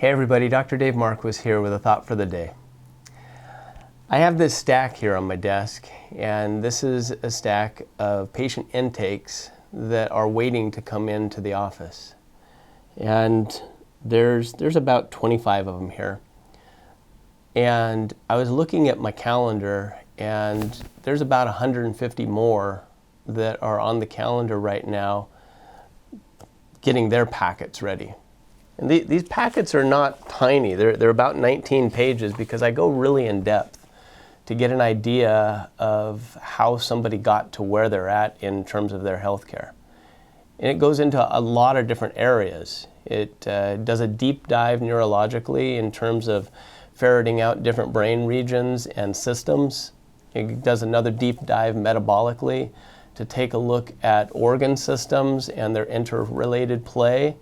Hey everybody, Dr. Dave Marquis here with a thought for the day. I have this stack here on my desk, and this is a stack of patient intakes that are waiting to come into the office. And there's about 25 of them here. And I was looking at my calendar, and there's about 150 more that are on the calendar right now getting their packets ready. And these packets are not tiny. They're about 19 pages because I go really in depth to get an idea of how somebody got to where they're at in terms of their healthcare. And it goes into a lot of different areas. It does a deep dive neurologically in terms of ferreting out different brain regions and systems. It does another deep dive metabolically to take a look at organ systems and their interrelated play,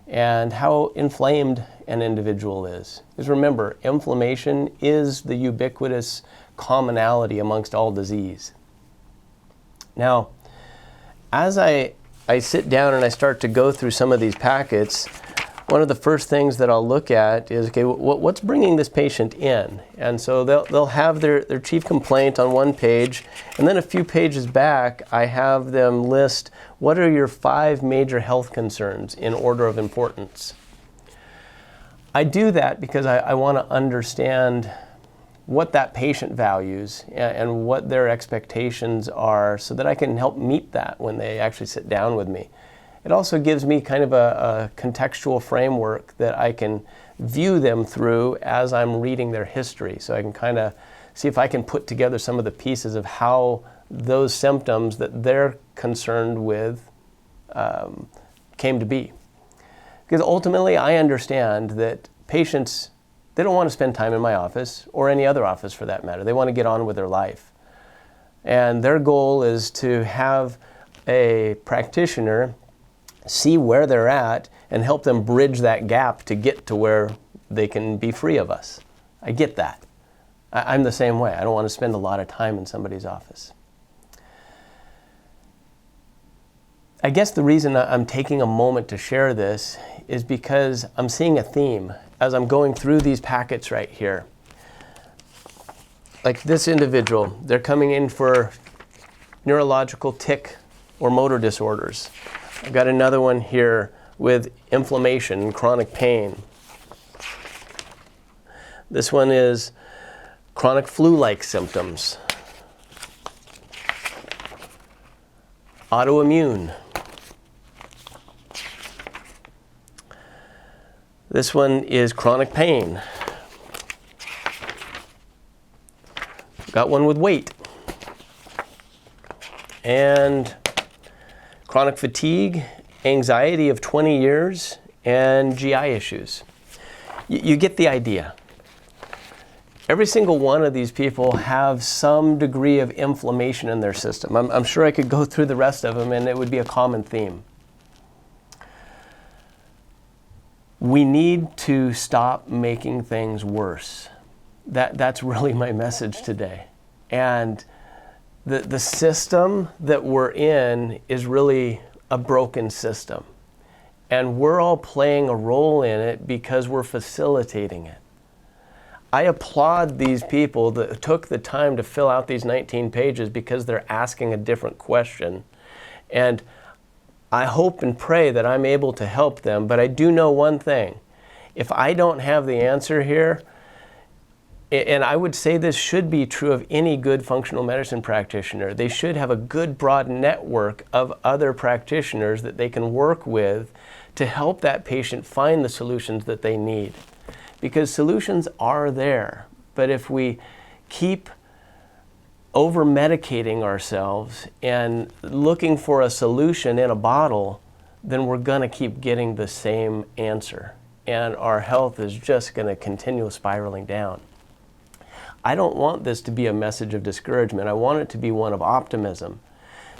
and how inflamed an individual is. Because remember, inflammation is the ubiquitous commonality amongst all disease. Now, as I sit down and I start to go through some of these packets, one of the first things that I'll look at is, okay, what's bringing this patient in? And so they'll have their chief complaint on one page, and then a few pages back, I have them list what are your 5 major health concerns in order of importance. I do that because I want to understand what that patient values and what their expectations are so that I can help meet that when they actually sit down with me. It also gives me kind of a contextual framework that I can view them through as I'm reading their history. So I can kind of see if I can put together some of the pieces of how those symptoms that they're concerned with came to be. Because ultimately I understand that patients, they don't want to spend time in my office or any other office for that matter. They want to get on with their life. And their goal is to have a practitioner see where they're at and help them bridge that gap to get to where they can be free of us. I get that. I'm the same way. I don't want to spend a lot of time in somebody's office. I guess the reason I'm taking a moment to share this is because I'm seeing a theme as I'm going through these packets right here. Like this individual, they're coming in for neurological tic or motor disorders. I've got another one here with inflammation and chronic pain. This one is chronic flu-like symptoms. Autoimmune. This one is chronic pain. Got one with weight. And chronic fatigue, anxiety of 20 years, and GI issues. You get the idea. Every single one of these people have some degree of inflammation in their system. I'm sure I could go through the rest of them and it would be a common theme. We need to stop making things worse. That's really my message today. And the system that we're in is really a broken system. And we're all playing a role in it because we're facilitating it. I applaud these people that took the time to fill out these 19 pages because they're asking a different question. And I hope and pray that I'm able to help them, but I do know one thing. If I don't have the answer here, and I would say this should be true of any good functional medicine practitioner, they should have a good broad network of other practitioners that they can work with to help that patient find the solutions that they need. Because solutions are there, but if we keep over-medicating ourselves and looking for a solution in a bottle, then we're going to keep getting the same answer. And our health is just going to continue spiraling down. I don't want this to be a message of discouragement. I want it to be one of optimism.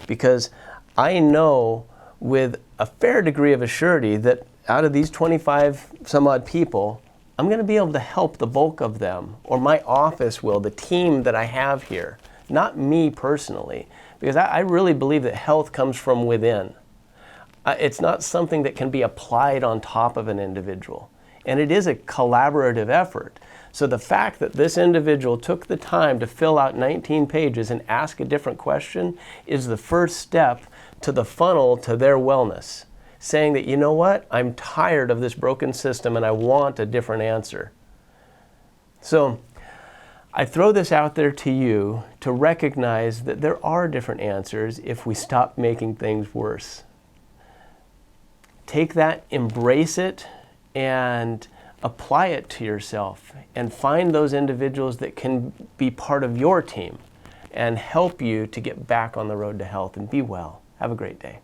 Because I know with a fair degree of assurity that out of these 25 some odd people, I'm going to be able to help the bulk of them, or my office will, the team that I have here. Not me personally, because I really believe that health comes from within. It's not something that can be applied on top of an individual. And it is a collaborative effort. So the fact that this individual took the time to fill out 19 pages and ask a different question is the first step to the funnel to their wellness. Saying that, you know what, I'm tired of this broken system and I want a different answer. So I throw this out there to you to recognize that there are different answers if we stop making things worse. Take that, embrace it, and apply it to yourself, and find those individuals that can be part of your team and help you to get back on the road to health and be well. Have a great day.